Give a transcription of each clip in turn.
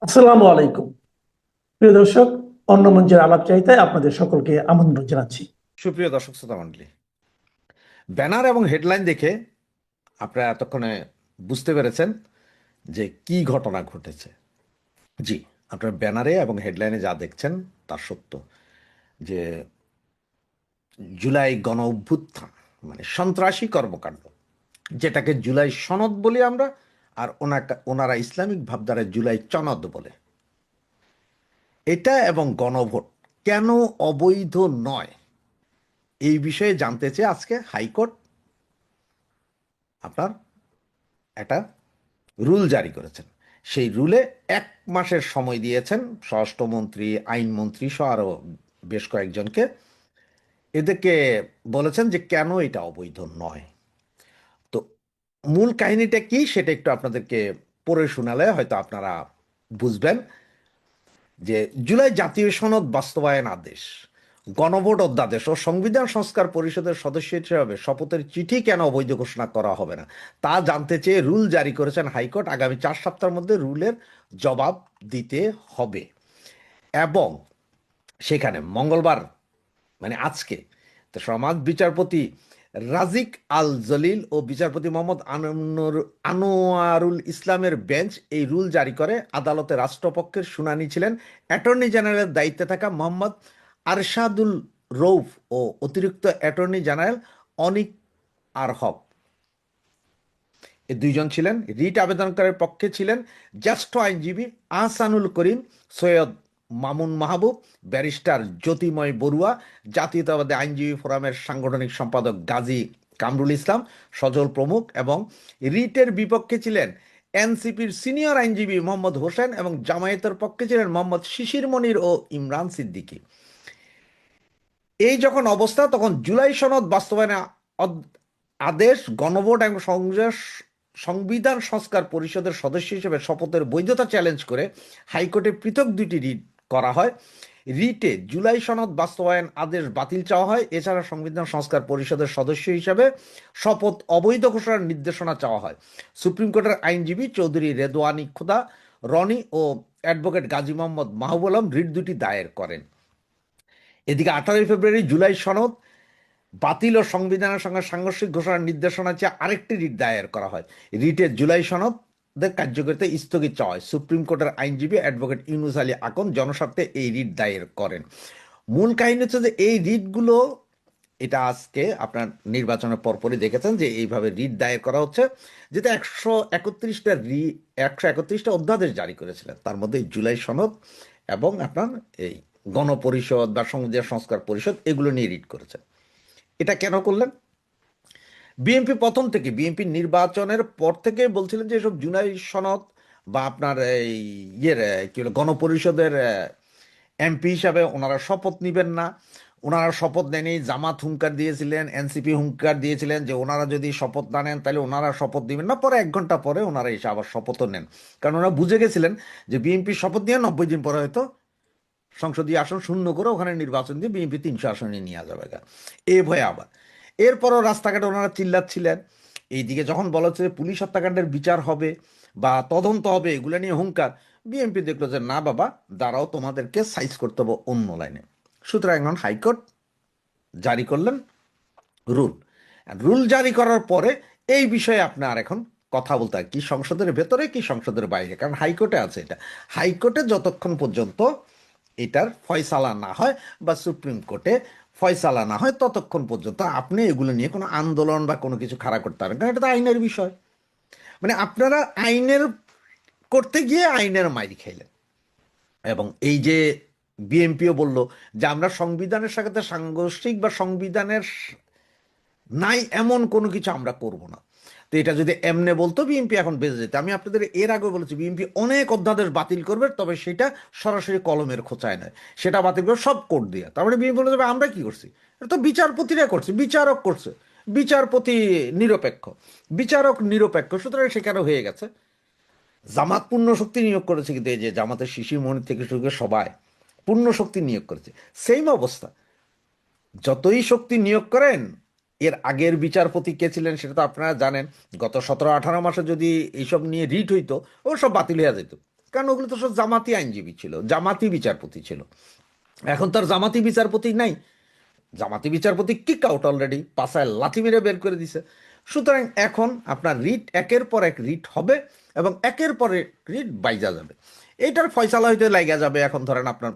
আসসালামু আলাইকুম। প্রিয় দর্শক, অন্য মঞ্চের আলাপচারিতায় আপনাদের সকলকে আমন্ত্রণ জানাচ্ছি। সুপ্রিয় দর্শক শ্রোতা মণ্ডলী, ব্যানার এবং হেডলাইন দেখে আপনারা এতক্ষণে বুঝতে পেরেছেন যে কি ঘটনা ঘটেছে। জি, আপনার ব্যানারে এবং হেডলাইনে যা দেখছেন তা সত্য যে জুলাই গণ অভ্যুত্থান মানে সন্ত্রাসী কর্মকাণ্ড, যেটাকে জুলাই সনদ বলি আমরা, আর ওনারা ইসলামিক ভাবধারায় জুলাই চনদ বলে, এটা এবং গণভোট কেন অবৈধ নয় এই বিষয়ে জানতে চেয়ে আজকে হাইকোর্ট আপনার একটা রুল জারি করেছেন। সেই রুলে 1 মাসের সময় দিয়েছেন স্বরাষ্ট্রমন্ত্রী, আইনমন্ত্রী সহ আরও বেশ কয়েকজনকে। এদেরকে বলেছেন যে কেন এটা অবৈধ নয়। তো মূল কাহিনীটা কি সেটা একটু আপনাদেরকে পড়ে শোনালে হয়তো আপনারা বুঝবেন যে জুলাই জাতীয় সনদ বাস্তবায়ন আদেশ, গণভোট অধ্যাদেশ ও সংবিধান সংস্কার পরিষদের সদস্য হিসেবে শপথের চিঠি কেন অবৈধ ঘোষণা করা হবে না তা জানতে চেয়ে রুল জারি করেছেন হাইকোর্ট। আগামী 4 সপ্তাহের মধ্যে রুলের জবাব দিতে হবে এবং সেখানে মঙ্গলবার মানে আজকে তো সমাজ বিচারপতি রাজিক আল জলিল ও বিচারপতি মোহাম্মদ আনোয়ারুল ইসলামের বেঞ্চ এই রুল জারি করে। আদালতে রাষ্ট্রপক্ষের শুনানি ছিলেন অ্যাটর্নি জেনারেলের দায়িত্বে থাকা মোহাম্মদ আরশাদুল রৌফ ও অতিরিক্ত অ্যাটর্নি জেনারেল অনিক আর হক। এই দুইজন ছিলেন। রিট আবেদনকারীর পক্ষে ছিলেন জ্যেষ্ঠ আইনজীবী আহসানুল করিম, সৈয়দ মামুন মাহবুব, ব্যারিস্টার জ্যোতিময় বড়ুয়া, জাতীয়তাবাদী আইনজীবী ফোরামের সাংগঠনিক সম্পাদক গাজী কামরুল ইসলাম সজল প্রমুখ, এবং রিটের বিপক্ষে ছিলেন এনসিপির সিনিয়র আইনজীবী মোহাম্মদ হোসেন এবং জামায়াতের পক্ষে ছিলেন মোহাম্মদ শিশির মনির ও ইমরান সিদ্দিকী। এই যখন অবস্থা তখন জুলাই সনদ বাস্তবায়নে আদেশ, গণভোট এবং সংবিধান সংস্কার পরিষদের সদস্য হিসেবে শপথের বৈধতা চ্যালেঞ্জ করে হাইকোর্টে পৃথক দুটি রিট করা হয়। রিটে জুলাই সনদ বাস্তবায়ন আদেশ বাতিল চাওয়া হয়। এছাড়া সংবিধান সংস্কার পরিষদের সদস্য হিসেবে শপথ অবৈধ ঘোষণার নির্দেশনা চাওয়া হয়। সুপ্রিম কোর্টের আইনজীবী চৌধুরী রেদওয়ানি খোদা রনি ও অ্যাডভোকেট গাজী মোহাম্মদ মাহবুব আলম রিট দুটি দায়ের করেন। এদিকে 18 ফেব্রুয়ারি জুলাই সনদ বাতিল ও সংবিধানের সঙ্গে সাংঘর্ষিক ঘোষণার নির্দেশনা চেয়ে আরেকটি রিট দায়ের করা হয়। রিটের জুলাই সনদের কার্যকারিতা স্থগিত চাওয়া হয়। সুপ্রিম কোর্টের আইনজীবী অ্যাডভোকেট ইউনুস আলী আকন জনস্বার্থে এই রিট দায়ের করেন। মূল কাহিনী হচ্ছে যে এই রিটগুলো, এটা আজকে আপনার নির্বাচনের পরপরই দেখেছেন যে এইভাবে রিট দায়ের করা হচ্ছে, যেটা 131টা অধ্যাদেশ জারি করেছিলেন, তার মধ্যে জুলাই সনদ এবং আপনার এই গণপরিষদ বা সংবিধান সংস্কার পরিষদ এগুলো নিয়ে রিট করেছেন। এটা কেন করলেন? বিএনপি প্রথম থেকে, বিএনপি নির্বাচনের পর থেকে বলছিলেন যে এসব জুলাই সনদ বা আপনার এই কি হলো গণপরিষদের এমপি হিসাবে ওনারা শপথ নেবেন না। ওনারা শপথ নেয়নি, জামাত হুঙ্কার দিয়েছিলেন, এনসিপি হুঙ্কার দিয়েছিলেন যে ওনারা যদি শপথ না নেন তাহলে ওনারা শপথ দিবেন না। পরে 1 ঘন্টা পরে ওনারা এসে আবার শপথও নেন, কারণ ওনারা বুঝে গেছিলেন যে বিএনপি শপথ নিয়ে 90 দিন পরে হয়তো সংসদীয় আসন শূন্য করে ওখানে নির্বাচন দিয়ে বিএনপি 300 আসনে নিয়ে যাবে গা, এ ভয়ে আবার। এরপরও রাস্তাঘাটে ওনারা চিল্লাচ্ছিলেন। এইদিকে যখন বলা হচ্ছে যে পুলিশ হত্যাকাণ্ডের বিচার হবে বা তদন্ত হবে, এগুলো নিয়ে হুঙ্কার, বিএনপি দেখলো যে না বাবা, দাঁড়াও, তোমাদেরকে সাইজ করতে হবে অন্য লাইনে। সুতরাং এখন হাইকোর্ট জারি করলেন রুল। রুল জারি করার পরে এই বিষয়ে আপনার এখন কথা বলতে হয়, কি সংসদের ভেতরে কি সংসদের বাইরে, কারণ হাইকোর্টে আছে এটা। হাইকোর্টে যতক্ষণ পর্যন্ত এটার ফয়সালা না হয় বা সুপ্রিম কোর্টে ফয়সালা না হয় ততক্ষণ পর্যন্ত আপনি এগুলো নিয়ে কোনো আন্দোলন বা কোনো কিছু খাড়া করতে পারেন, কারণ এটা তো আইনের বিষয়। মানে আপনারা আইনের করতে গিয়ে আইনের মাইর খাইলেন। এবং এই যে বিএনপিও বলল যে আমরা সংবিধানের সাথে সাংঘর্ষিক বা সংবিধানের নাই এমন কোনো কিছু আমরা করব না। তো এটা যদি এমনে বলতো বিএনপি এখন বেঁচে যেত। আমি আপনাদের এর আগে বলেছি বিএনপি অনেক অধ্যাদেশ বাতিল করবে, তবে সেটা সরাসরি কলমের খোঁচায় নয়, সেটা বাতিল করে সব কোর্ট দিয়ে। তারপরে বিএনপি বলে যাবে আমরা কি করছি, এটা তো বিচারপতিরা করছে, বিচারক করছে, বিচারপতি নিরপেক্ষ, বিচারক নিরপেক্ষ, সুতরাং সেখানে হয়ে গেছে। জামাত পূর্ণ শক্তি নিয়োগ করেছে, কিন্তু এই যে জামাতের শিশির মনির থেকে শুরু করে সবাই পূর্ণ শক্তি নিয়োগ করেছে। সেম অবস্থা, যতই শক্তি নিয়োগ করেন। এর আগের বিচারপতি কে ছিলেন সেটা তো আপনারা জানেন। গত 17-18 মাসে যদি এইসব নিয়ে রিট হইতো ও সব বাতিল হয়ে যেত, কারণ ওগুলো তো সব জামাতি আইনজীবী ছিল, জামাতি বিচারপতি ছিল। এখন তার জামাতি বিচারপতি নাই, জামাতি বিচারপতি কিক আউট অলরেডি, পাশায় লাথি মেরে বের করে দিছে। সুতরাং এখন আপনার রিট একের পর এক রিট হবে এবং একের পর এক রিট বাইজা যাবে। এইটার ফয়সালা হইতে লাগা যাবে এখন ধরেন আপনার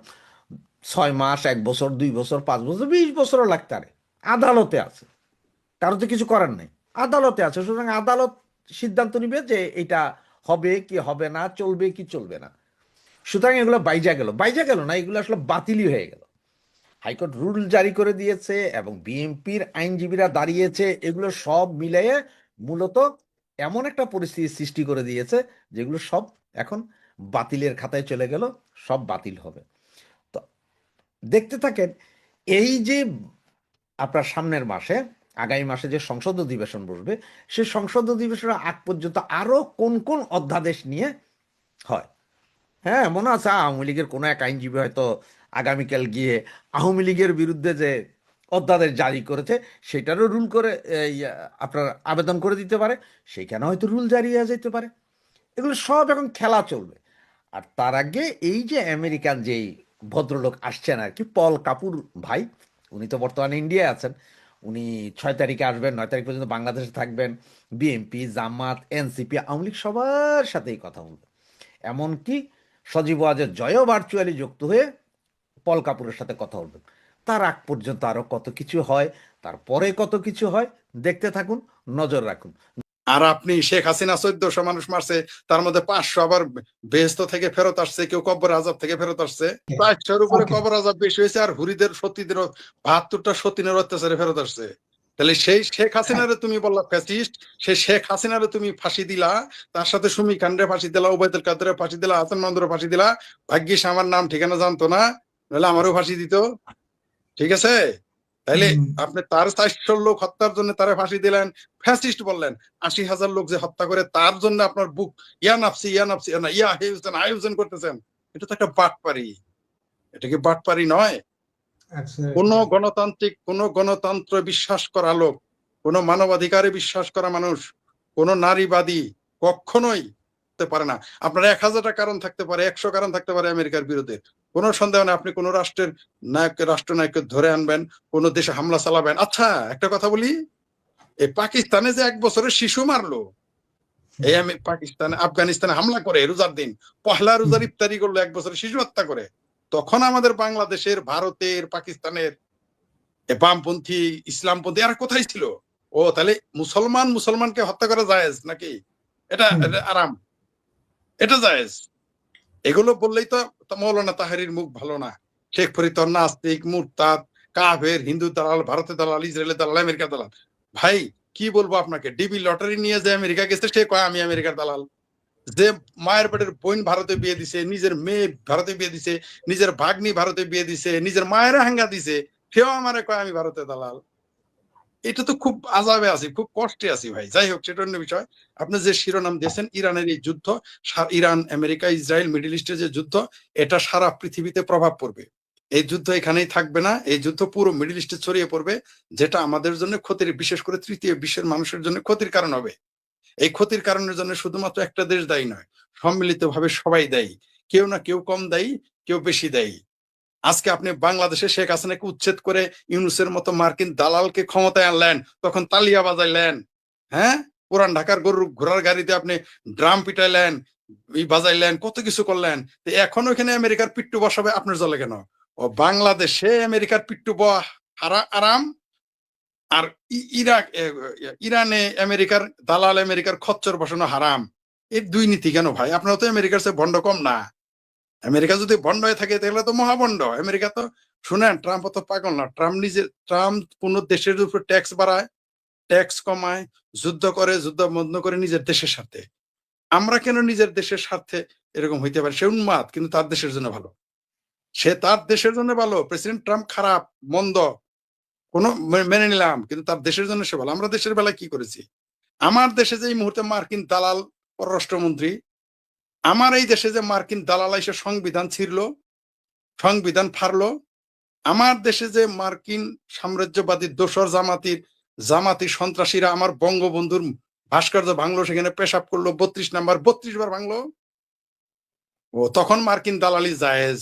6 মাস, 1 বছর, 2 বছর, 5 বছর, 20 বছরও লাগতে পারে। আদালতে আছে, কারো তো কিছু করার নাই, আদালতে আছে। সুতরাং আদালত সিদ্ধান্ত নিবে যে এটা হবে কি হবে না, চলবে কি চলবে না। সুতরাং এগুলো বাইজা গেল, বাইজা গেল না, এগুলো আসলে বাতিলই হয়ে গেল। হাইকোর্ট রুল জারি করে দিয়েছে এবং বিএনপির আইনজীবীরা দাঁড়িয়েছে, এগুলো সব মিলিয়ে মূলত এমন একটা পরিস্থিতি সৃষ্টি করে দিয়েছে যেগুলো সব এখন বাতিলের খাতায় চলে গেল, সব বাতিল হবে। তো দেখতে থাকেন, এই যে আপনার সামনের মাসে, আগামী মাসে যে সংসদ অধিবেশন বসবে, সেই সংসদ অধিবেশনের আগ পর্যন্ত আরো কোন কোন অধ্যাদেশ নিয়ে হয়। হ্যাঁ, মনে আছে আওয়ামী লীগের কোনো এক আইনজীবী হয়তো আগামীকাল গিয়ে আওয়ামী লীগের বিরুদ্ধে যে অধ্যাদেশ জারি করেছে সেটারও রুল করে আপনার আবেদন করে দিতে পারে, সেইখানে হয়তো রুল জারি হয়ে যেতে পারে। এগুলো সব এখন খেলা চলবে। আর তার আগে এই যে আমেরিকান যেই ভদ্রলোক আসছেন আর কি, পল কাপুর ভাই, উনি তো বর্তমানে ইন্ডিয়ায় আছেন। উনি 6 তারিখে আসবেন, 9 তারিখ পর্যন্ত বাংলাদেশে থাকবেন। বিএনপি, জামাত, এনসিপি, আওয়ামী লীগ সবার সাথেই কথা বলবেন। এমনকি সজীব ওয়াজেদ জয়ও ভার্চুয়ালি যুক্ত হয়ে পল কাপুরের সাথে কথা বলবেন। তার আগ পর্যন্ত আরো কত কিছু হয়, তারপরে কত কিছু হয়, দেখতে থাকুন, নজর রাখুন। আর আপনি শেখ হাসিনা 1400 মানুষ মারছে, তার মধ্যে 500 আবার বেহেস্ত থেকে ফেরত আসছে, কেউ কবর আজাব থেকে ফেরত আসছে। 400-র উপরে কবর আজাব বেশি হয়েছে, আর হুরিদের সতীদের 72টা সতীনের অত্যাচারে ফেরত আসছে। তাহলে সেই শেখ হাসিনারে তুমি বললা ফ্যাসিস্ট, সেই শেখ হাসিনারে তুমি ফাঁসি দিলা, তার সাথে সুমি খানরে ফাঁসি দিলা, ওবায়দুল কাদেরে ফাঁসি দিলা, হাসান মাহমুদের ফাঁসি দিলা। ভাগ্যিস আমার নাম ঠিকানা জানতো না, নাহলে আমারও ফাঁসি দিত। ঠিক আছে? তাইলে আপনি তার 400 লোক হত্যার জন্য তারে ফাঁসি দিলেন, ফ্যাসিস্ট বললেন। 80,000 লোক যে হত্যা করে তার জন্য আপনার বুক ইয়া নাফসি না ইয়া হাই হোসেন করতেছেন। এটা তো একটা বাটপারি। এটা কি বাটপারি নয়? কোন গণতান্ত্রিক, কোন গণতন্ত্র বিশ্বাস করা লোক, কোন মানবাধিকারে বিশ্বাস করা মানুষ, কোন নারীবাদী কখনোই হতে পারে না। আপনার 1000টা কারণ থাকতে পারে, 100 কারণ থাকতে পারে আমেরিকার বিরুদ্ধে, কোনো সন্দেহ নেই। আপনি কোন রাষ্ট্রের নায়ককে, রাষ্ট্রনায়ককে ধরে আনবেন, কোন দেশে হামলা চালাবেন। আচ্ছা, একটা কথা বলি, এই পাকিস্তানে যে 1 বছরের শিশু মারলো, এই আমি পাকিস্তানে, আফগানিস্তানে হামলা করে রোজার দিন, পহেলা রোজার ইফতারি করলো, 1 বছরের শিশু হত্যা করে, তখন আমাদের বাংলাদেশের, ভারতের, পাকিস্তানের বামপন্থী, ইসলামপন্থী এরা কোথায় ছিল? ও তাহলে মুসলমানকে হত্যা করা জায়েজ নাকি? এটা আরাম, এটা জায়েজ। এগুলো বললেই তো মৌলানা তাহেরির মুখ ভালো না। শেখ ফরিদ নাস্তিক, মুরতাদ, কাফের, হিন্দু দালাল, ভারতের দালাল, ইসরায়েলের দালাল, আমেরিকার দালাল। ভাই কি বলবো আপনাকে, ডিবি লটারি নিয়ে যে আমেরিকা গেছে সে কয় আমি আমেরিকার দালাল। যে মায়ের পেটের বোন ভারতে বিয়ে দিছে, নিজের মেয়ে ভারতে বিয়ে দিছে, নিজের ভাগ্নি ভারতে বিয়ে দিছে, নিজের মায়েরা হাঙ্গা দিছে, সেও আমারে কয় আমি ভারতের দালাল। এটা তো খুব আজাবে আছি, খুব কষ্টে আছি ভাই। যাই হোক, সেটা অন্য বিষয়। আপনি যে শিরোনাম দিয়েছেন, ইরানের এই যুদ্ধ, ইরান, আমেরিকা, ইসরায়েল, মিডল ইস্টের যে যুদ্ধ, এটা সারা পৃথিবীতে প্রভাব পড়বে। এই যুদ্ধ এখানেই থাকবে না, এই যুদ্ধ পুরো মিডল ইস্টে ছড়িয়ে পড়বে, যেটা আমাদের জন্য ক্ষতির, বিশেষ করে তৃতীয় বিশ্বের মানুষের জন্য ক্ষতির কারণ হবে। এই ক্ষতির কারণের জন্য শুধুমাত্র একটা দেশ দায়ী নয়, সম্মিলিতভাবে সবাই দায়ী। কেউ না কেউ কম দায়ী, কেউ বেশি দায়ী। আজকে আপনি বাংলাদেশে শেখ হাসিনাকে উচ্ছেদ করে ইউনূসের মতো মার্কিন দালালকে ক্ষমতায় আনলেন, তখন তালিয়া বাজাইলেন। হ্যাঁ, পুরান ঢাকার গরুর ঘোড়ার গাড়িতে আপনি ড্রাম পিটাইলেন, বাজাইলেন, কত কিছু করলেন। এখন ওখানে আমেরিকার পিট্টু বসাবে আপনার জলে কেন? ও বাংলাদেশে আমেরিকার পিট্টু আরাম, আর ইরানে আমেরিকার দালাল, আমেরিকার খচ্চর বসানো হারাম। এই দুই নীতি কেন ভাই? আপনারা তো আমেরিকার চেয়ে ভণ্ড কম না। আমেরিকা যদি ভণ্ড হয়ে থাকে তাহলে তো মহাভণ্ড আমেরিকা। তো শুনেন, ট্রাম্প তো পাগল না। ট্রাম্প কোন দেশের উপর ট্যাক্স বাড়ায়, ট্যাক্স কমায়, যুদ্ধ করে, যুদ্ধ বন্ধ করে নিজের দেশের স্বার্থে। আমরা কেন নিজের দেশের স্বার্থে এরকম হইতে পারে? সে উন্মাদ, কিন্তু তার দেশের জন্য ভালো। সে তার দেশের জন্য ভালো। প্রেসিডেন্ট ট্রাম্প খারাপ, মন্দ, কোনো মেনে নিলাম, কিন্তু তার দেশের জন্য সে ভালো। আমরা দেশের বেলায় কি করেছি? আমার দেশে যে এই মুহূর্তে মার্কিন দালাল পররাষ্ট্রমন্ত্রী, আমার এই দেশে যে মার্কিন দালাল এসে সংবিধান ছিঁড়লো, সংবিধান ফাড়লো, আমার দেশে যে মার্কিন সাম্রাজ্যবাদী দোসর জামাতি সন্ত্রাসীরা আমার বঙ্গবন্ধুর ভাস্কর্য ভাঙলো, সেখানে পেশাব করলো, 32 নাম্বার 32 বার ভাঙলো। তখন মার্কিন দালালি জায়েজ,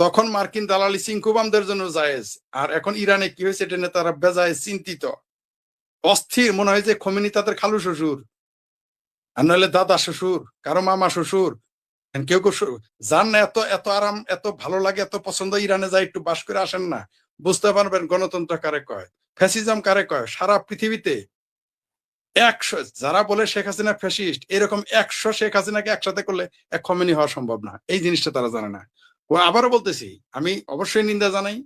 তখন মার্কিন দালালি চিঙ্কুবামদের জন্য জায়েজ। আর এখন ইরানে কি হয়েছে এটা নিয়ে তারা বেজায় চিন্তিত, অস্থির। মনে হয় যে খোমেনি তাদের খালু শ্বশুর, আর নইলে দাদা শ্বশুর, কারো মামা শ্বশুর। কেউ কেউ যান না, এত এত আরাম, এত ভালো লাগে, এত পছন্দ, ইরানে যাই একটু বাস করে আসেন না, বুঝতে পারবেন গণতন্ত্র কারে কয়, ফ্যাসিজম কারে কয়। সারা পৃথিবীতে 100 যারা বলে শেখ হাসিনা ফ্যাসিস্ট, এরকম 100 শেখ হাসিনাকে একসাথে করলে এক খমেনি হওয়া সম্ভব না। এই জিনিসটা তারা জানে না। আবারও বলতেছি, আমি অবশ্যই নিন্দা জানাই,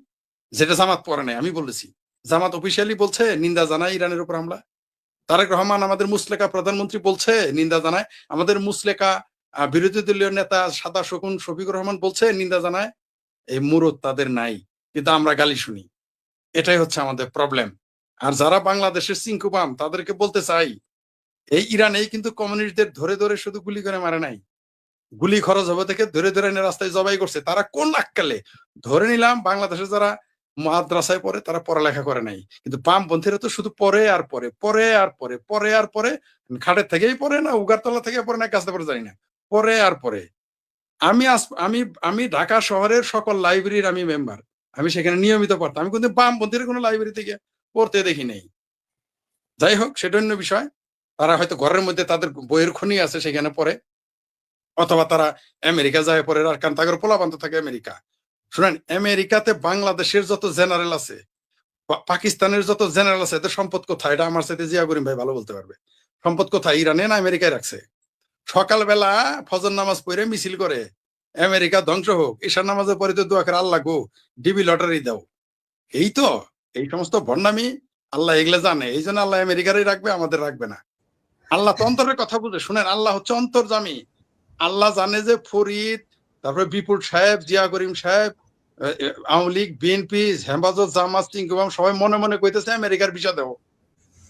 যেটা জামাত পড়ে নাই। আমি বলেছি জামাত অফিসিয়ালি বলছে নিন্দা জানাই ইরানের উপর হামলা। তারেক রহমান আমাদের মুসলেকা প্রধানমন্ত্রী বলছে নিন্দা জানায়। আমাদের মুসলেকা বিরোধী দলীয় নেতা সাদা শকুন শফিকুর রহমান বলছে নিন্দা জানায়। এই মুরত তাদের নাই, কিন্তু আমরা গালি শুনি। এটাই হচ্ছে আমাদের প্রবলেম। আর যারা বাংলাদেশের চিঙ্কুবাম, তাদেরকে বলতে চাই, এই ইরানেই কিন্তু কমিউনিস্টদের ধরে ধরে শুধু গুলি করে মারে নাই, গুলি খরচ হবে থেকে ধরে ধরে এনে রাস্তায় জবাই করছে। তারা কোন আক্কালে? ধরে নিলাম বাংলাদেশে যারা মাদ্রাসায় পড়ে তারা পড়ালেখা করে নাই, কিন্তু বামপন্থীরা তো শুধু পরে আর পরে, পরে আর পরে, পরে আর পরে। খাটের থেকেই পড়ে না, উগারতলা থেকে পড়ে না, কাছতে পড়ে, জানি না, পরে আর পরে। আমি আমি আমি ঢাকা শহরের সকল লাইব্রেরির আমি মেম্বার, আমি সেখানে নিয়মিত পড়তাম। আমি কিন্তু বামপন্থীর কোনো লাইব্রেরি থেকে পড়তে দেখি নেই। যাই হোক, সেটা অন্য বিষয়। তারা হয়তো ঘরের মধ্যে তাদের বইয়ের খনি আছে, সেখানে পড়ে, অথবা তারা আমেরিকা যায় পড়ে। আর কারণ তাদের পোলাপান্ত থাকে আমেরিকা। শুনেন, আমেরিকাতে বাংলাদেশের যত জেনারেল আছে, পাকিস্তানের যত জেনারেল আছে, এদের সম্পদ কোথায়? এটা আমার সাথে জিয়া করিম ভাই ভালো বলতে পারবে। সম্পদ কোথায়? ইরানে না আমেরিকায় রাখছে? সকালবেলা ফজর নামাজ পড়ে মিছিল করে আমেরিকা ধ্বংস হোক, ঈশার নামাজের পরে তো দোয়া করে আল্লাহ গো ডিবি লটারি দাও। এই তো, এই সমস্ত ভণ্ডামি আল্লাহ এগুলো জানে। এই জন্য আল্লাহ আমেরিকারই রাখবে, আমাদের রাখবে না। আল্লাহ তো অন্তরের কথা বুঝে। শুনেন, আল্লাহ হচ্ছে অন্তর্যামী। আল্লাহ জানে যে ফরিদ, তারপরে বিপুল সাহেব, জিয়া করিম সাহেব, আওয়ামী লীগ, বিএনপি, হেফাজত, জামাত, চিঙ্কুবাম সবাই মনে মনে কইতেছে আমেরিকার ভিসা দেবো,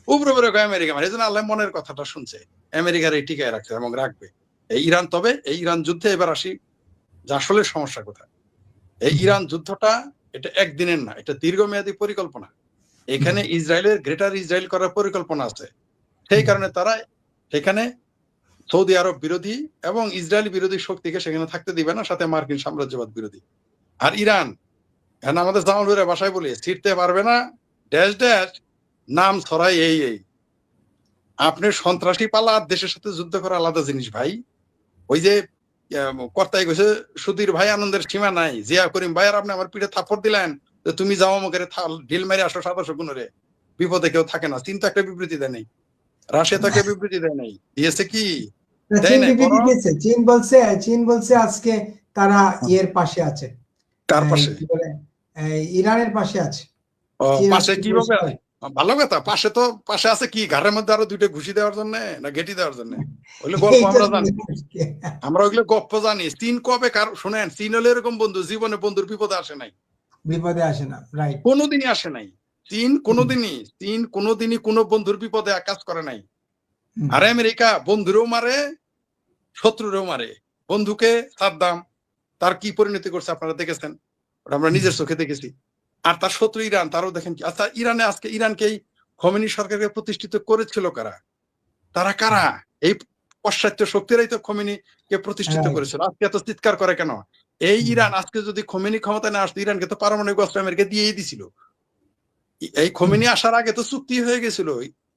উপরে উপরে কয় আমেরিকা। এই জন্য আল্লাহ মনের কথাটা শুনছে, আমেরিকার এই টিকায় রাখছে এবং রাখবে। এই ইরান, তবে এই ইরান যুদ্ধে এবার আসি যে আসলে সমস্যা কোথায়। এই ইরান যুদ্ধটা এটা একদিনের না, এটা দীর্ঘমেয়াদী পরিকল্পনা। এখানে ইসরায়েলের গ্রেটার ইসরায়েল করার পরিকল্পনা আছে। সেই কারণে তারা সেখানে সৌদি আরব বিরোধী এবং ইসরায়েল বিরোধী শক্তিকে সেখানে থাকতে দিবে না, সাথে মার্কিন সাম্রাজ্যবাদ বিরোধী। আর ইরান, এখন আমাদের জামালপুরের ভাষায় বলি, ছিটতে পারবে না ড্যাশ ড্যাশ, নাম ছড়াই এই এই। আপনি সন্ত্রাসী পালা আর দেশের সাথে যুদ্ধ করা আলাদা জিনিস ভাই। ওই যে কর্তাই কইছে, সুধীর ভাই আনন্দের সীমা নাই, জিয়া করিম ভাই আর আপনি আমার পিঠে থাপ্পড় দিলেন, তুমি যাও আমাকে ঢিল মেরে আসো 27 গুণরে, বিপদে কেউ থাকে না। চীন তো একটা বিবৃতি দেয় নাই, রাশিয়া তো একটা বিবৃতি দেয় নাই, দিয়েছে কি? দেয় নাই। চীন বলছে আজকে তারা ইয়ের পাশে আছে, কার পাশে? কি বলে, ইরানের পাশে আছে। পাশে কিভাবে? ভালো কথা। পাশে তো পাশে আছে কি, ঘাড়ের মধ্যে আরো 2টা ঘুষি দেওয়ার জন্য না গেটি দেওয়ার জন্য? ওইগুলো গল্প আমরা জানি, আমরা ওইগুলো গপ্প জানি। চীন কবে কার শুনেন, চীন হলে এরকম বন্ধু, জীবনে বন্ধুর বিপদে আসে নাই, বিপদে আসে না, রাইট, কোনোদিনই আসে নাই। চীন কোনোদিনই কোনো বন্ধুর বিপদে কাজ করে নাই। আর আমেরিকা বন্ধুরেও মারে, শত্রুরেও মারে। বন্ধুকে সাদ্দাম, তার কি পরিণতি করছে আপনারা দেখেছেন, ওটা আমরা নিজের চোখে দেখেছি। আর তার শত্রু ইরান, তারও দেখেন কি। আচ্ছা, ইরানে আজকে ইরানকে খোমেনি সরকারকে প্রতিষ্ঠিত করেছিল কারা? তারা কারা? এই পাশ্চাত্য শক্তিরাই তো খোমেনিকে প্রতিষ্ঠিত করেছিল। আজকে এত চিৎকার করে কেন? এই ইরান আজকে যদি খোমেনি ক্ষমতা না আসতো, ইরানকে তো পারমাণবিক অস্ত্র আমেরিকা দিয়েই দিছিল। এই খোমেনি আসার আগে তো চুক্তি হয়ে গেছিল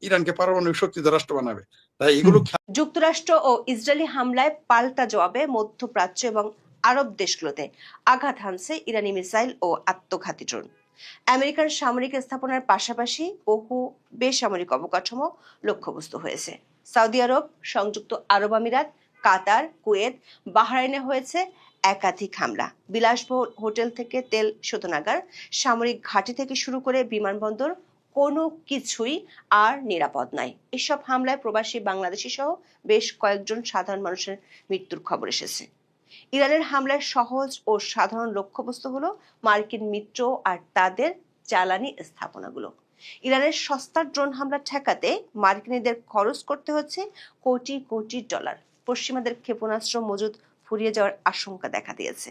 ইরানকে পারমাণবিক শক্তিধর রাষ্ট্র বানাবে। তাই এগুলো যুক্তরাষ্ট্র ও ইসরায়েলি হামলায় পাল্টা জবাবে মধ্যপ্রাচ্য এবং আরব দেশগুলোতে আঘাত হানছে ইরানি মিসাইল ও আত্মঘাতী ড্রোন। আমেরিকার সামরিক স্থাপনার পাশাপাশি বহু বেসামরিক অবকাঠামো লক্ষ্যবস্তু হয়েছে। সৌদি আরব, সংযুক্ত আরব আমিরাত, কাতার, কুয়েত, বাহরাইনে হয়েছে একাধিক হামলা। বিলাসবহুল হোটেল থেকে তেল শোধনাগার, সামরিক ঘাঁটি থেকে শুরু করে বিমানবন্দর, কোনো কিছুই আর নিরাপদ নয়। এসব হামলায় প্রবাসী বাংলাদেশি সহ বেশ কয়েকজন সাধারণ মানুষের মৃত্যুর খবর এসেছে। ইরানের হামলায় সহজ ও সাধারণ লক্ষ্যবস্তু হলো মার্কিন মিত্র আর তাদের জ্বালানি স্থাপনাগুলো। ইরানের সস্তা ড্রোন হামলা ঠেকাতে মার্কিনীদের খরচ করতে হচ্ছে কোটি কোটি ডলার। পশ্চিমাদের ক্ষেপণাস্ত্র মজুদ ফুরিয়ে যাওয়ার আশঙ্কা দেখা দিয়েছে।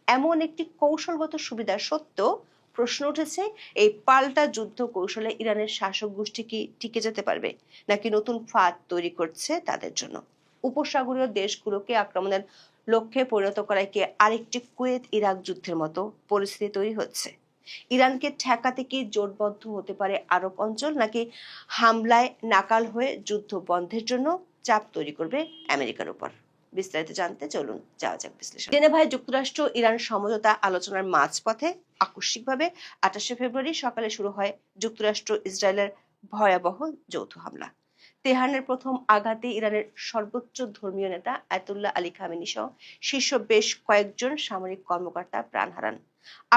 এমন একটি কৌশলগত সুবিধা সত্ত্বেও প্রশ্ন উঠেছে, এই পাল্টা যুদ্ধ কৌশলে ইরানের শাসক গোষ্ঠী কি টিকে যেতে পারবে, নাকি নতুন ফাঁদ তৈরি করছে তাদের জন্য? উপসাগরীয় দেশগুলোকে আক্রমণের লক্ষ্যে পরিণত করায় কি আরেকটি কুয়েত ইরাক যুদ্ধের মতো পরিস্থিতি তৈরি হচ্ছে? ইরানকে ঠেকাতে কি জোটবদ্ধ হতে পারে আরব অঞ্চল, নাকি হামলায় নাকাল হয়ে যুদ্ধ বন্ধের জন্য চাপ তৈরি করবে আমেরিকার উপর? বিস্তারিত জানতে চলুন যাওয়া যাক বিশ্লেষণ। জেনেভায় যুক্তরাষ্ট্র ইরান সমঝোতা আলোচনার মাঝপথে আকস্মিকভাবে 28শে ফেব্রুয়ারি সকালে শুরু হয় যুক্তরাষ্ট্র ইসরায়েলের ভয়াবহ যৌথ হামলা। তেহরানের প্রথম আঘাতে ইরানের সর্বোচ্চ ধর্মীয় নেতা আয়াতুল্লাহ আলী খামেনি সহ শীর্ষ বেশ কয়েকজন সামরিক কর্মকর্তা প্রাণ হারান।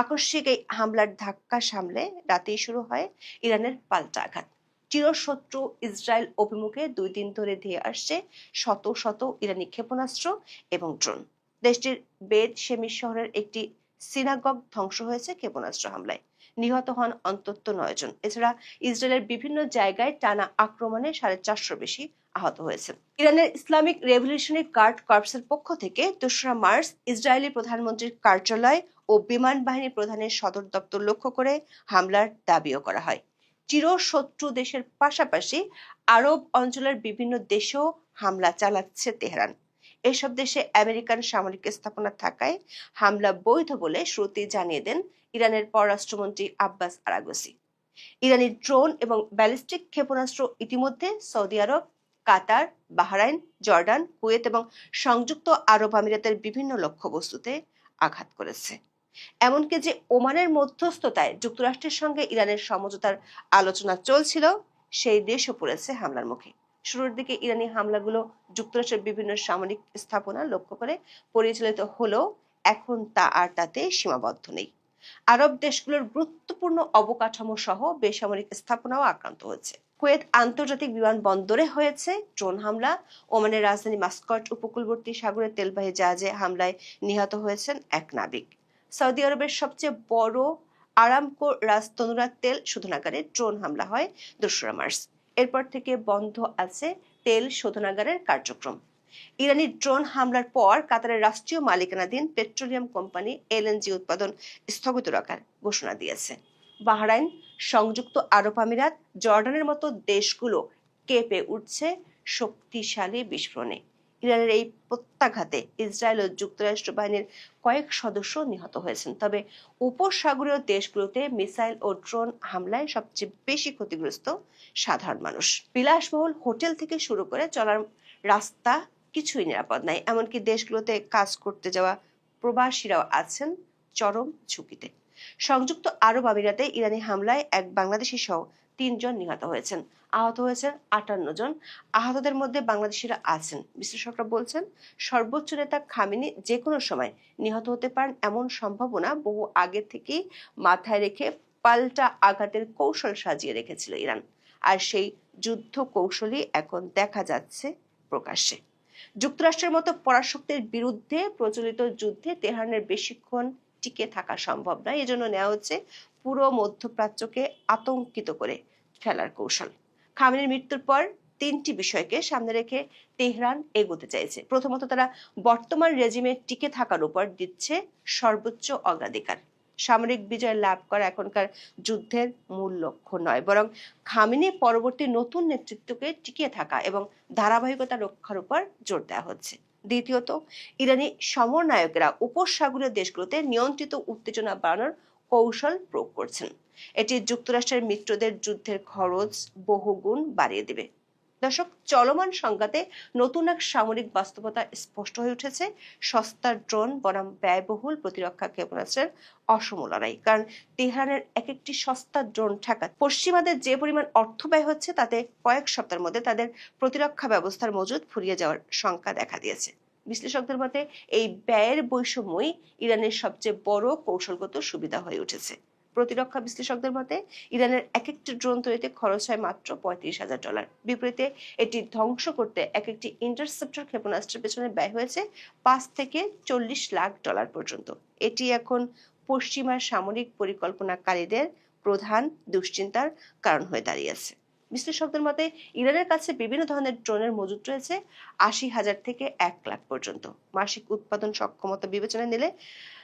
আকস্মিক এই হামলার ধাক্কা সামলে রাতেই শুরু হয় ইরানের পাল্টা আঘাত। চিরশত্রু ইসরায়েল অভিমুখে 2 দিন ধরে ধেয়ে আসছে শত শত ইরানি ক্ষেপণাস্ত্র এবং ড্রোন। দেশটির বেদ শেমিশ শহরের একটি সিনাগগ ধ্বংস হয়েছে ক্ষেপণাস্ত্র হামলায়। নিহত হন অন্তত 9 জন। এছাড়া ইসরায়েলের বিভিন্ন জায়গায় টানা আক্রমণে 450 বেশি আহত হয়েছে। ইরানের ইসলামিক রেভলিউশনারি গার্ড কর্পসের পক্ষ থেকে 2রা মার্চ ইসরায়েলি প্রধানমন্ত্রীর কার্যালয় ও বিমান বাহিনী প্রধানের সদর দপ্তর লক্ষ্য করে হামলার দাবিও করা হয়। চিরশত্রু দেশের পাশাপাশি আরব অঞ্চলের বিভিন্ন দেশেও হামলা চালাচ্ছে তেহরান। এসব দেশে আমেরিকান সামরিক স্থাপনা থাকায় হামলা বৈধ বলে শুরুতেই জানিয়ে দেন ইরানের পররাষ্ট্রমন্ত্রী আব্বাস আরাগচি। ইরানি ড্রোন এবং ব্যালিস্টিক ক্ষেপণাস্ত্র ইতিমধ্যে সৌদি আরব, কাতার, বাহরাইন, জর্ডান, কুয়েত এবং সংযুক্ত আরব আমিরাতের বিভিন্ন লক্ষ্যবস্তুতে আঘাত করেছে। এমনকি যে ওমানের মধ্যস্থতায় যুক্তরাষ্ট্রের সঙ্গে ইরানের সমঝোতার আলোচনা চলছিল, সেই দেশও পড়েছে হামলার মুখে। শুরুর দিকে ইরানি হামলাগুলো যুক্তরাষ্ট্রের বিভিন্ন সামরিক স্থাপনা লক্ষ্য করে পরিচালিত হলেও এখন তা আর তাতে সীমাবদ্ধ নেই। আরব দেশগুলোর গুরুত্বপূর্ণ অবকাঠামো সহ বেসামরিক স্থাপনাও আক্রান্ত হয়েছে। কুয়েত আন্তর্জাতিক বিমানবন্দরে হয়েছে ড্রোন হামলা। ওমানের রাজধানী মাস্কট উপকূলবর্তী সাগরে তেলবাহী জাহাজে হামলায় নিহত হয়েছেন এক নাবিক। সৌদি আরবের সবচেয়ে বড় আরামকো রাজ তনুরা তেল শোধনাগারে ড্রোন হামলা হয় 2রা মার্চ। এরপর থেকে বন্ধ আছে তেল শোধনাগারের কার্যক্রম। ইরানি ড্রোন হামলার পর কাতারের রাষ্ট্রীয় মালিকানাধীন পেট্রোলিয়াম কোম্পানি এলএনজি উৎপাদন স্থগিত রাখার ঘোষণা দিয়েছে। বাহরাইন, সংযুক্ত আরব আমিরাত, জর্ডানের মতো দেশগুলো কেঁপে উঠছে শক্তিশালী বিস্ফোরণে। ইরানের এই প্রত্যাঘাতে ইসরায়েল ও যুক্তরাষ্ট্র বাহিনীর কয়েক সদস্য নিহত হয়েছেন। তবে উপসাগরীয় দেশগুলোতে মিসাইল ও ড্রোন হামলায় সবচেয়ে বেশি ক্ষতিগ্রস্ত সাধারণ মানুষ। বিলাসবহুল হোটেল থেকে শুরু করে চলার রাস্তা কিছুই নিরাপদ নাই। এমনকি দেশগুলোতে কাজ করতে যাওয়া প্রবাসীরাও আছেন চরম ঝুঁকিতে। সংযুক্ত আরব আমিরাতে ইরানি হামলায় এক বাংলাদেশি সহ 3 জন নিহত হয়েছেন। আহত হয়েছেন 58 জন। আহতদের মধ্যে বাংলাদেশিরা আছেন। বিশ্লেষকরা বলছেন, সর্বোচ্চ নেতা খামেনি যে কোনো সময় নিহত হতে পারেন এমন সম্ভাবনা বহু আগে থেকেই মাথায় রেখে পাল্টা আঘাতের কৌশল সাজিয়ে রেখেছিল ইরান। আর সেই যুদ্ধ কৌশলই এখন দেখা যাচ্ছে প্রকাশ্যে। যুক্তরাষ্ট্রের মতো পরাশক্তির বিরুদ্ধে প্রচলিত যুদ্ধে তেহরানের বেশিক্ষণ টিকে থাকা সম্ভব নয়। এজন্য নেওয়া হচ্ছে পুরো মধ্যপ্রাচ্যকে আতঙ্কিত করে ফেলার কৌশল। খামেনির মৃত্যুর পর 3টি বিষয়কে সামনে রেখে তেহরান এগোতে চাইছে। প্রথমত, তারা বর্তমান রেজিমে টিকে থাকার উপর দিচ্ছে সর্বোচ্চ অগ্রাধিকার। সামরিক বিজয় লাভ করা এখনকার যুদ্ধের মূল লক্ষ্য নয়, বরং খামেনি পরবর্তী নতুন নেতৃত্বকে টিকিয়ে থাকা এবং ধারাবাহিকতা রক্ষার উপর জোর দেওয়া হচ্ছে। দ্বিতীয়ত, ইরানি সমরনায়কেরা উপসাগরীয় দেশগুলোতে নিয়ন্ত্রিত উত্তেজনা বাড়ানোর কৌশল প্রয়োগ করছেন। এটি যুক্তরাষ্ট্রের মিত্রদের যুদ্ধের খরচ বহুগুণ বাড়িয়ে দেবে। দর্শক, চলমান সংঘাতে নতুন এক সামরিক বাস্তবতা স্পষ্ট হয়ে উঠেছে। সস্তা ড্রোন বনাম ব্যয়বহুল প্রতিরক্ষা ক্ষেপণাস্ত্রের অসম লড়াই। কারণ তেহরানের এক একটি সস্তা ড্রোন ঠেকাতে পশ্চিমাদের যে পরিমাণ অর্থ ব্যয় হচ্ছে, তাতে কয়েক সপ্তাহের মধ্যে তাদের প্রতিরক্ষা ব্যবস্থার মজুদ ফুরিয়ে যাওয়ার শঙ্কা দেখা দিয়েছে। বিশ্লেষকদের মতে এই ব্যয়ের বৈষম্যই ইরানের সবচেয়ে বড় কৌশলগত সুবিধা হয়ে উঠেছে। প্রতিরক্ষা বিশ্লেষকদের মতে ইরানের এক একটি ড্রোন তৈরিতে খরচ হয় মাত্র $35,000। বিপরীতে এটি ধ্বংস করতে এক একটি ইন্টারসেপ্টর ক্ষেপণাস্ত্রের পেছনে ব্যয় হয়েছে $5 থেকে $40 লাখ পর্যন্ত। এটি এখন পশ্চিমা সামরিক পরিকল্পনাকারীদের প্রধান দুশ্চিন্তার কারণ হয়ে দাঁড়িয়েছে। বিশ্লেষকদের মতে ইরানের কাছে বিভিন্ন ধরনের ড্রোনের মজুদ রয়েছে 80,000 থেকে 1 লাখ পর্যন্ত। মাসিক উৎপাদন সক্ষমতা বিবেচনায় নিলে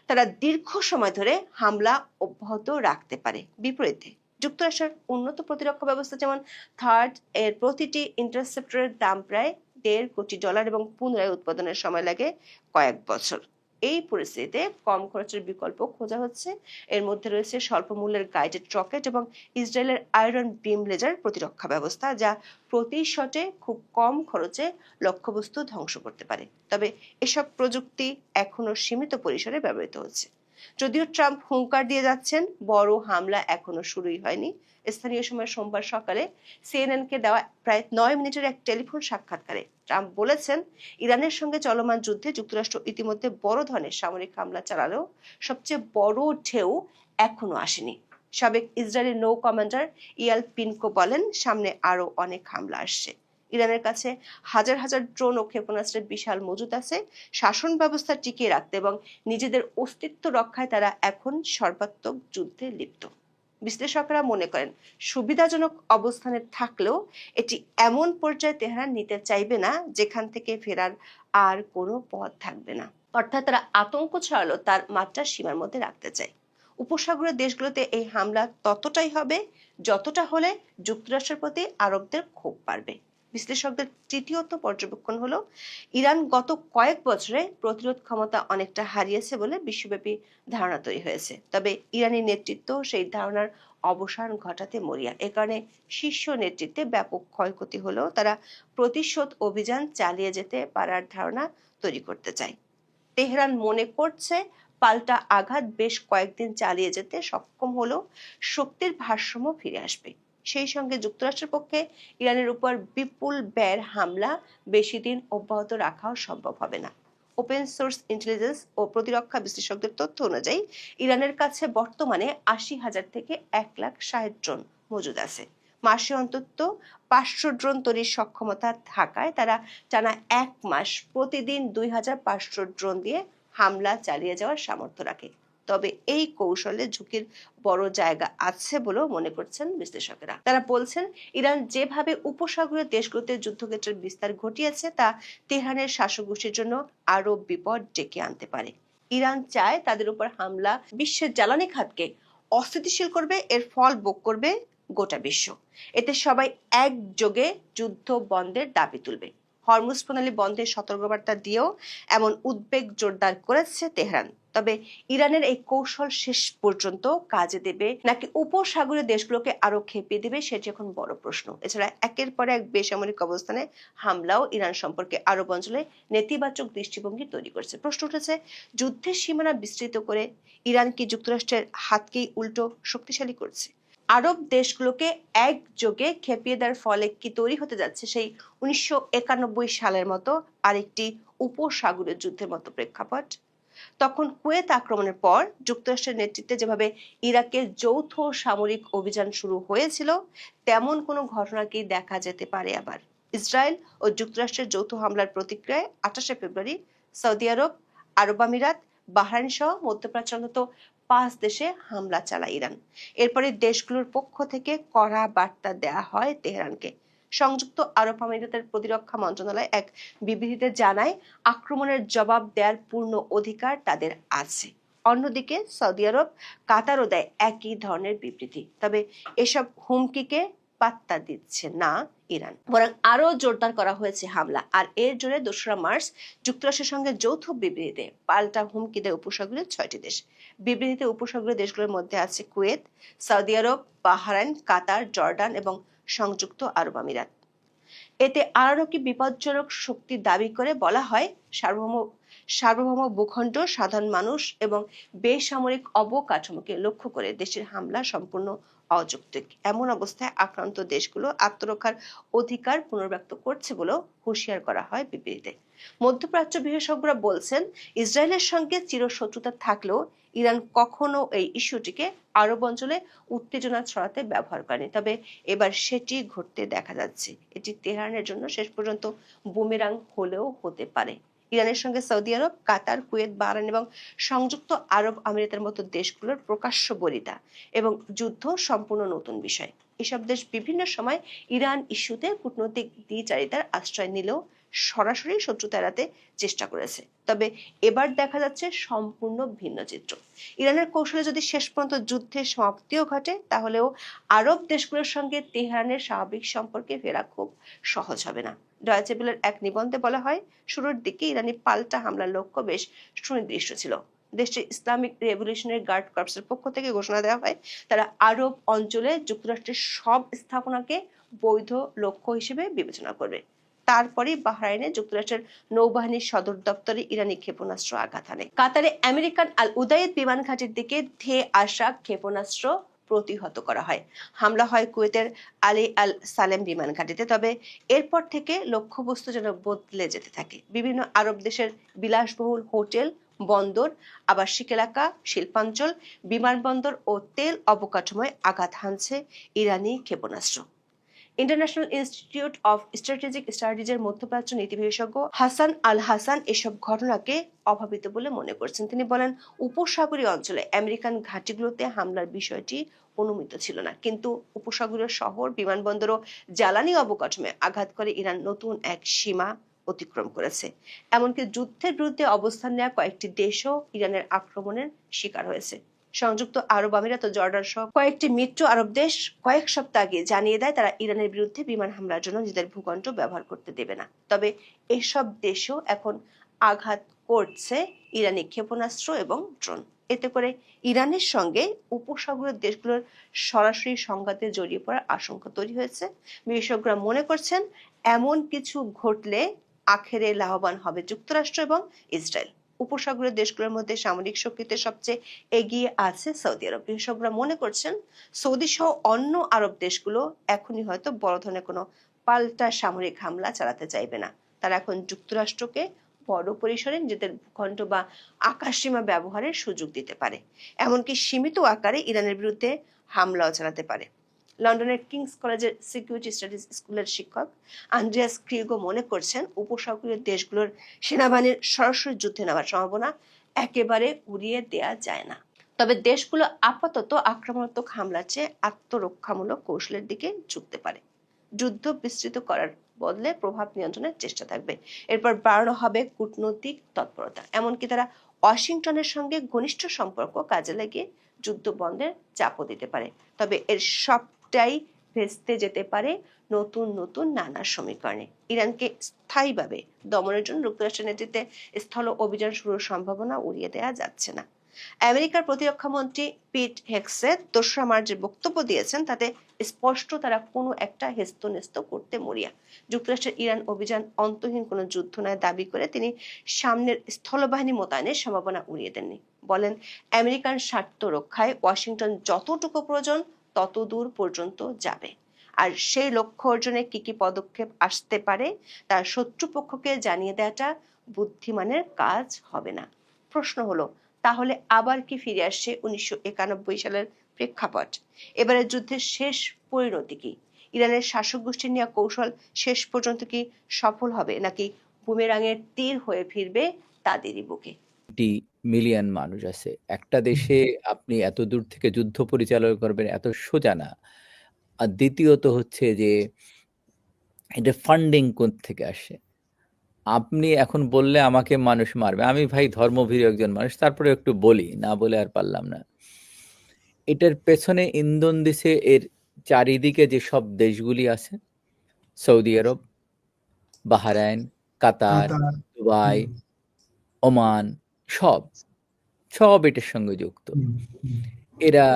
তারা দীর্ঘ সময় ধরে হামলা অব্যাহত রাখতে পারে। বিপরীতে যুক্তরাষ্ট্রের উন্নত প্রতিরক্ষা ব্যবস্থা যেমন থার্ড এর প্রতিটি ইন্টারসেপ্টরের দাম প্রায় $1.5 কোটি এবং পুনরায় উৎপাদনের সময় লাগে কয়েক বছর। এই পরিস্থিতিতে কম খরচের বিকল্প খোঁজা হচ্ছে। এর মধ্যে রয়েছে স্বল্প মূল্যের গাইডেড রকেট এবং ইসরায়েলের আয়রন বিম লেজার প্রতিরক্ষা ব্যবস্থা, যা প্রতি শটে খুব কম খরচে লক্ষ্যবস্তু ধ্বংস করতে পারে। তবে এসব প্রযুক্তি এখনো সীমিত পরিসরে ব্যবহৃত হচ্ছে। যদিও ট্রাম্প হুঙ্কার দিয়ে যাচ্ছেন, বড় হামলা এখনো শুরুই হয়নি। স্থানীয় সময় সোমবার সকালে সিএনএনকে দেওয়া প্রায় 9 মিনিটের এক টেলিফোন সাক্ষাৎকারে ট্রাম্প বলেছেন, ইরানের সঙ্গে চলমান যুদ্ধে যুক্তরাষ্ট্র ইতিমধ্যে বড় ধরনের সামরিক হামলা চালালেও সবচেয়ে বড় ঢেউ এখনো আসেনি। সাবেক ইসরায়েলি নৌ কমান্ডার ইয়াল পিনকো বলেন, সামনে আরো অনেক হামলা আসছে। ইরানের কাছে হাজার হাজার ড্রোন ও ক্ষেপণাস্ত্রের বিশাল মজুদ আছে। শাসন ব্যবস্থা টিকিয়ে রাখতে এবং নিজেদের অস্তিত্ব রক্ষায় তারা এখন সর্বাত্মক যুদ্ধে লিপ্ত। বিশ্লেষকরা মনে করেন, সুবিধাজনক অবস্থানে থাকলেও এটি এমন পর্যায়ে তেহরান নিতে চাইবে না যেখান থেকে ফেরার আর কোনো পথ থাকবে না। অর্থাৎ তারা আতঙ্ক ছড়ালো তার মাত্রা সীমার মধ্যে রাখতে চায়। উপসাগরীয় দেশগুলোতে এই হামলা ততটাই হবে যতটা হলে যুক্তরাষ্ট্রের প্রতি আরবদের ক্ষোভ বাড়বে। বিশ্লেষকদের তৃতীয়ত পর্যবেক্ষণ হলো, ইরান গত কয়েক বছরে প্রতিরোধ ক্ষমতা অনেকটা হারিয়েছে বলে বিশ্বব্যাপী ধারণা তৈরি হয়েছে। তবে ইরানি নেতৃত্ব সেই ধারণার অবসান ঘটাতে মরিয়া। এ কারণে শীর্ষ নেতৃত্বে ব্যাপক ক্ষয়ক্ষতি হলেও তারা প্রতিশোধ অভিযান চালিয়ে যেতে পারার ধারণা তৈরি করতে চায়। তেহরান মনে করছে, পাল্টা আঘাত বেশ কয়েকদিন চালিয়ে যেতে সক্ষম হলেও শক্তির ভারসাম্য ফিরে আসবে। সেই সঙ্গে যুক্তরাষ্ট্রের পক্ষে ইরানের উপর বিপুল ব্যয়ের হামলা বেশি দিন অব্যাহত রাখাও সম্ভব হবে না। ওপেন সোর্স ইন্টেলিজেন্স ও প্রতিরক্ষা বিশ্লেষকদের তথ্য অনুযায়ী ইরানের কাছে বর্তমানে 80,000 থেকে 1,60,000 ড্রোন মজুদ আছে। মাসে অন্তত 500 ড্রোন তৈরির সক্ষমতা থাকায় তারা টানা 1 মাস প্রতিদিন 2,500 ড্রোন দিয়ে হামলা চালিয়ে যাওয়ার সামর্থ্য রাখে। তবে এই কৌশলে ঝুঁকির বড় জায়গা আছে বলেও মনে করছেন বিশ্লেষকেরা। তারা বলছেন, ইরান যেভাবে উপসাগরীয় দেশগুলোতে যুদ্ধক্ষেত্রের বিস্তার ঘটিয়েছে তা তেহরানের শাসক গোষ্ঠীর জন্য আরো বিপদ ডেকে আনতে পারে। ইরান চায় তাদের উপর হামলা বিশ্বের জ্বালানি খাতকে অস্থিতিশীল করবে, এর ফল ভোগ করবে গোটা বিশ্ব। এতে সবাই একযোগে যুদ্ধ বন্ধের দাবি তুলবে। হরমুজ প্রণালী বন্ধের সতর্কবার্তা দিয়েও এমন উদ্বেগ জোরদার করেছে তেহরান। তবে ইরানের এই কৌশল শেষ পর্যন্ত কাজে দেবে নাকি উপসাগরীয় দেশগুলোকে আরো খেপিয়ে দেবে, সেটি এখন বড় প্রশ্ন। এছাড়া একের পর এক বেসামরিক অবস্থানে হামলাও ইরান সম্পর্কে আরব অঞ্চলে নেতিবাচক দৃষ্টিভঙ্গি তৈরি করছে। প্রশ্ন উঠেছে, যুদ্ধের সীমানা বিস্তৃত করে ইরান কি যুক্তরাষ্ট্রের হাতকেই উল্টো শক্তিশালী করছে? আরব দেশগুলোকে একযোগে খেপিয়ে দেওয়ার ফলে কি তৈরি হতে যাচ্ছে সেই 1991 সালের মতো আরেকটি উপসাগরীয় যুদ্ধের মতো প্রেক্ষাপট? তখন কুয়েত আক্রমণের পর যুক্তরাষ্ট্রের নেতৃত্বে যেভাবে ইরাকে যৌথ সামরিক অভিযান শুরু হয়েছিল, তেমন কোনো ঘটনা কি দেখা যেতে পারে আবার? ইসরায়েল ও যুক্তরাষ্ট্রের যৌথ হামলার প্রতিক্রিয়ায় 28শে ফেব্রুয়ারি সৌদি আরব, আরব আমিরাত, বাহরাইন সহ মধ্যপ্রাচ্যের মতো 5 দেশে হামলা চালায় ইরান। এরপরে দেশগুলোর পক্ষ থেকে কড়া বার্তা দেয়া হয় তেহরানকে। সংযুক্ত আরব আমিরাতের প্রতিরক্ষা মন্ত্রণালয় এক বিবৃতিতে জানায়, আক্রমণের জবাব দেওয়ার পূর্ণ অধিকার তাদের আছে। অন্যদিকে সৌদি আরব, কাতারও দেয় একই ধরনের বিবৃতি। তবে এসব হুমকিকে পাত্তা দিচ্ছে না ইরান, বরং আরো জোরদার করা হয়েছে হামলা। আর এর জন্য 2রা মার্চ যুক্তরাষ্ট্রের সঙ্গে যৌথ বিবৃতিতে পাল্টা হুমকি দেয় উপসাগরীয় 6টি দেশ। বিবৃতিতে উপসাগরীয় দেশগুলোর মধ্যে আছে কুয়েত, সৌদি আরব, বাহরাইন, কাতার, জর্ডান এবং সংযুক্ত আরব আমিরাত। এতে আরকি বিপজ্জনক শক্তি দাবি করে বলা হয়, সার্বভৌম ভূখণ্ড, সাধারণ মানুষ এবং বেসামরিক অবকাঠামোকে লক্ষ্য করে দেশের হামলা সম্পূর্ণ অযৌক্তিক। এমন অবস্থায় আক্রান্ত দেশগুলো আত্মরক্ষার অধিকার পুনর্ব্যক্ত করছে বলেও হুঁশিয়ার করা হয় বিবৃতিতে। মধ্যপ্রাচ্য বিশেষজ্ঞরা বলছেন, ইসরায়েলের সঙ্গে চিরশত্রুতা থাকলেও ইরান কখনো এই ইস্যুটিকে আরব অঞ্চলে উত্তেজনা ছড়াতে ব্যবহার করেনি। তবে এবার সেটি ঘটতে দেখা যাচ্ছে। এটি তেহরানের জন্য শেষ পর্যন্ত বুমেরাং হলেও হতে পারে। ইরানের সঙ্গে সৌদি আরব, কাতার, কুয়েত, বাহরাইন এবং সংযুক্ত আরব আমিরাতের মতো দেশগুলোর প্রকাশ্য বলিতা এবং যুদ্ধ সম্পূর্ণ নতুন বিষয়। এসব দেশ বিভিন্ন সময় ইরান ইস্যুতে কূটনৈতিক দ্বিচারিতার আশ্রয় নিলেও সরাসরি শত্রুতা এড়াতে চেষ্টা করেছে। তবে এবার দেখা যাচ্ছে সম্পূর্ণ ভিন্ন চিত্র। ইরানের কৌশলে যদি শেষ পর্যন্ত যুদ্ধের সমাপ্তিও ঘটে, তাহলেও আরব দেশগুলোর সঙ্গে তেহরানের স্বাভাবিক সম্পর্কে ফেরা খুব সহজ হবে না। ডয়েচে ভেলের এক নিবন্ধে বলা হয়, শুরুর দিকে ইরানি পাল্টা হামলার লক্ষ্য বেশ সুনির্দিষ্ট ছিল। দেশটির ইসলামিক রেভলিউশনারি গার্ড কর্পসের পক্ষ থেকে ঘোষণা দেওয়া হয়, তারা আরব অঞ্চলে যুক্তরাষ্ট্রের সব স্থাপনাকে বৈধ লক্ষ্য হিসেবে বিবেচনা করবে। তারপরে বাহরাইনে যুক্তরাষ্ট্রের নৌবাহিনীর সদর দপ্তরে ইরানি ক্ষেপণাস্ত্র আঘাত হানে। কাতারে আমেরিকান আল উদাইদ বিমান ঘাঁটির দিকে ধেয়ে আসা ক্ষেপণাস্ত্র প্রতিহত করা হয়। হামলা হয় কুয়েতের আলী আল সালেম বিমান ঘাঁটিতে। তবে এরপর থেকে লক্ষ্যবস্তু যেন বদলে যেতে থাকে। বিভিন্ন আরব দেশের বিলাসবহুল হোটেল, বন্দর, আবাসিক এলাকা, শিল্পাঞ্চল, বিমানবন্দর ও তেল অবকাঠামোয় আঘাত হানছে ইরানি ক্ষেপণাস্ত্র। ইন্টারন্যাশনাল ইনস্টিটিউট অফ স্ট্র্যাটেজিক স্টাডিজের মধ্যপ্রাচ্য নীতি বিশেষজ্ঞ হাসান আল হাসান এসব ঘটনাকে অভাবিত বলে মনে করছেন। তিনি বলেন, উপসাগরীয় অঞ্চলে আমেরিকান ঘাঁটিগুলোতে হামলার বিষয়টি অনুমিত ছিল না, কিন্তু উপসাগরীয় শহর, বিমানবন্দর ও জ্বালানি অবকাঠামোয় আঘাত করে ইরান নতুন এক সীমা অতিক্রম করেছে। এমনকি যুদ্ধের বিরুদ্ধে অবস্থান নেওয়া কয়েকটি দেশও ইরানের আক্রমণের শিকার হয়েছে। সংযুক্ত আরব আমিরাত ও জর্ডান সহ কয়েকটি মিত্র আরব দেশ কয়েক সপ্তাহ আগে জানিয়ে দেয় তারা ইরানের বিরুদ্ধে বিমান হামলার জন্য নিজেদের ভূখণ্ড ব্যবহার করতে দেবে না। তবে এসব দেশও এখন আঘাত করছে ইরানি ক্ষেপণাস্ত্র এবং ড্রোন। এতে করে ইরানের সঙ্গে উপসাগরীয় দেশগুলোর সরাসরি সংঘাতে জড়িয়ে পড়ার আশঙ্কা তৈরি হয়েছে। বিশেষজ্ঞরা মনে করছেন, এমন কিছু ঘটলে আখেরে লাভবান হবে যুক্তরাষ্ট্র এবং ইসরায়েল। উপসাগরীয় দেশগুলোর মধ্যে সামরিক শক্তিতে সবচেয়ে এগিয়ে আছে সৌদি আরব। বিশেষজ্ঞরা মনে করছেন, সৌদি সহ অন্য আরব দেশগুলো এখনই হয়তো বড় ধরনের কোনো পাল্টা সামরিক হামলা চালাতে চাইবে না। তারা এখন যুক্তরাষ্ট্রকে বড় পরিসরে নিজেদের ভূখণ্ড বা আকাশসীমা ব্যবহারের সুযোগ দিতে পারে। এমনকি সীমিত আকারে ইরানের বিরুদ্ধে হামলাও চালাতে পারে। লন্ডনের কিংস কলেজের সিকিউরিটি স্টাডিজ স্কুলের শিক্ষক আন্দ্রিয়াস ক্রিগো মনে করছেন, উপসাগরীয় দেশগুলোর সেনাবাহিনীর সরাসরি যুদ্ধে নেওয়ার সম্ভাবনা একেবারে উড়িয়ে দেয়া যায় না। তবে দেশগুলো আপাতত আক্রমণাত্মক হামলার চেয়ে আত্মরক্ষামূলক কৌশলের দিকে ঝুঁকতে পারে। যুদ্ধ বিস্তৃত করার বদলে প্রভাব নিয়ন্ত্রণের চেষ্টা থাকবে। এরপর বাড়ানো হবে কূটনৈতিক তৎপরতা। এমনকি তারা ওয়াশিংটনের সঙ্গে ঘনিষ্ঠ সম্পর্ক কাজে লাগিয়ে যুদ্ধ বন্ধের চাপও দিতে পারে। তবে এর সবটাই ভেস্তে যেতে পারে নতুন নতুন নানা সমীকরণে। ইরানকে স্থায়ীভাবে দমনের জন্য যুক্তরাষ্ট্রের নেতৃত্বে স্থল অভিযান শুরুর সম্ভাবনা উড়িয়ে দেওয়া যাচ্ছে না। আমেরিকার প্রতিরক্ষা মন্ত্রী পিট হেগসেট ২রা মার্চ যে বক্তব্য দিয়েছেন, তাতে স্পষ্ট তারা কোনো একটা হেস্তনেস্ত করতে মরিয়া। যুক্তরাষ্ট্রের ইরান অভিযান অন্তহীন কোনো যুদ্ধ নয় দাবি করে তিনি সামনের স্থলবাহিনী মোতায়েনের সম্ভাবনা উড়িয়ে দেননি। বলেন, আমেরিকান স্বার্থ রক্ষায় ওয়াশিংটন যতটুকু প্রয়োজন তত দূর পর্যন্ত যাবে। আর সেই লক্ষ্য অর্জনে কি কি পদক্ষেপ আসতে পারে তার শত্রুপক্ষকে জানিয়ে দেওয়াটা বুদ্ধিমানের কাজ হবে না। প্রশ্ন হলো, তাহলে আবার কি ফিরে আসছে ১৯৯১ সালের প্রেক্ষাপট? এবারের যুদ্ধের শেষ পরিণতি কি? ইরানের শাসক গোষ্ঠীর নেওয়া কৌশল শেষ পর্যন্ত কি সফল হবে, নাকি বুমেরাঙের তীর হয়ে ফিরবে তাদেরই বুকে? মিলিয়ন মানুষ আছে একটা দেশে, আপনি এত দূর থেকে যুদ্ধ পরিচালনা করবেন এত সোজা না। আর দ্বিতীয়ত হচ্ছে যে এটা ফান্ডিং কোথ থেকে আসে। আপনি এখন বললে আমাকে মানুষ মারবে, আমি ভাই ধর্মভীরু একজন মানুষ, তারপরে একটু বলি, না বলে আর পারলাম না। এটার পেছনে ইন্ধন দিছে এর চারিদিকে যে সব দেশগুলি আছে, সৌদি আরব, বাহরাইন, কাতার, কাতার, দুবাই, ওমান, সব সব এটার সঙ্গে যুক্ত। এরা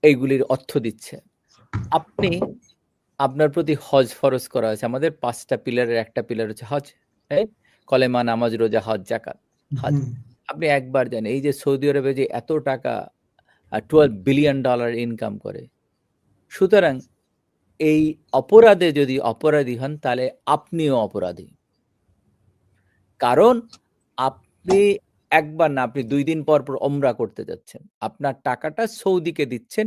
এইগুলির অর্থ দিচ্ছে। আপনি আপনার প্রতি হজ ফরজ করা হয়েছে, আমাদের ৫টা পিলারের একটা পিলার হচ্ছে হজ, কলেমা, নামাজ, রোজা, হজ, জাকাত। হজ আপনি একবার জানেন, এই যে সৌদি আরবে যে এত টাকা $12 বিলিয়ন ইনকাম করে, সুতরাং এই অপরাধে যদি অপরাধী হন তাহলে আপনিও অপরাধী। কারণ আপনি একবার না, আপনি 2 দিন পর পর ওমরা করতে যাচ্ছেন, আপনার টাকাটা সৌদিকে দিচ্ছেন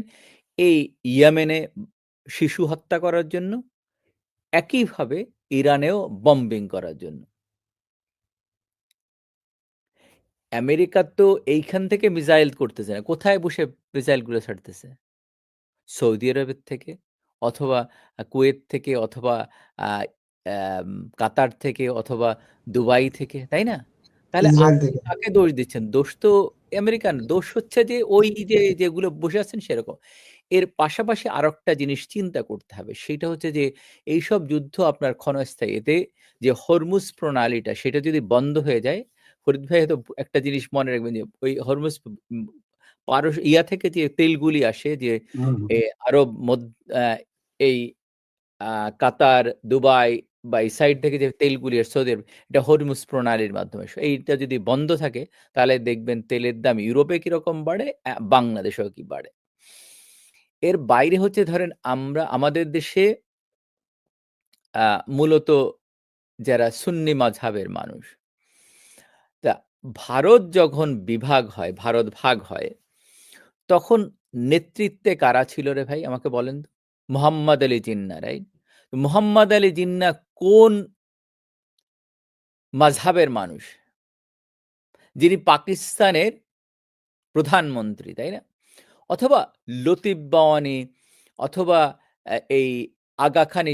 এই ইয়েমেনে শিশু হত্যা করার জন্য, একইভাবে ইরানেও বম্বিং করার জন্য। আমেরিকা তো এইখান থেকে মিসাইল করতেছে না, কোথায় বসে মিসাইলগুলো ছাড়তেছে? সৌদি আরবের থেকে, অথবা কুয়েত থেকে, অথবা কাতার থেকে অথবা দুবাই থেকে, তাই না? তাহলে ইসরায়েল আপনি থেকে। কাকে দোষ দিচ্ছেন? দোষ তো আমেরিকান, দোষ হচ্ছে যে ওই যে যেগুলো বসে আছেন সেরকম। এর পাশাপাশি আরেকটা জিনিস চিন্তা করতে হবে, সেটা হচ্ছে যে এইসব যুদ্ধ আপনার ক্ষণস্থায়ী। এতে যে হরমুজ প্রণালীটা সেটা যদি বন্ধ হয়ে যায়, ফরিদ ভাই হয়তো একটা জিনিস মনে রাখবেন যে ওই হরমুজ ইয়া থেকে যে তেলগুলি আসে যে আরব এই কাতার, দুবাই বা এই সাইড থেকে যে তেলগুলি আসে সৌদি আরব, এটা হরমুজ প্রণালীর মাধ্যমে। এইটা যদি বন্ধ থাকে তাহলে দেখবেন তেলের দাম ইউরোপে কিরকম বাড়ে, বাংলাদেশেও কি বাড়ে। এর বাইরে হচ্ছে ধরেন আমাদের দেশে মূলত যারা সুন্নি মাযহাবের মানুষ, তা ভারত যখন ভারত ভাগ হয়, তখন নেতৃত্বে কারা ছিল রে ভাই আমাকে বলেন তো? মোহাম্মদ আলী জিন্নাহ, রাইট? মোহাম্মদ আলী জিন্নাহ কোন মাযহাবের মানুষ? যিনি পাকিস্তানের প্রধানমন্ত্রী, তাই না? অথবা লতিফ বাওয়ানি অথবা এই আগা খান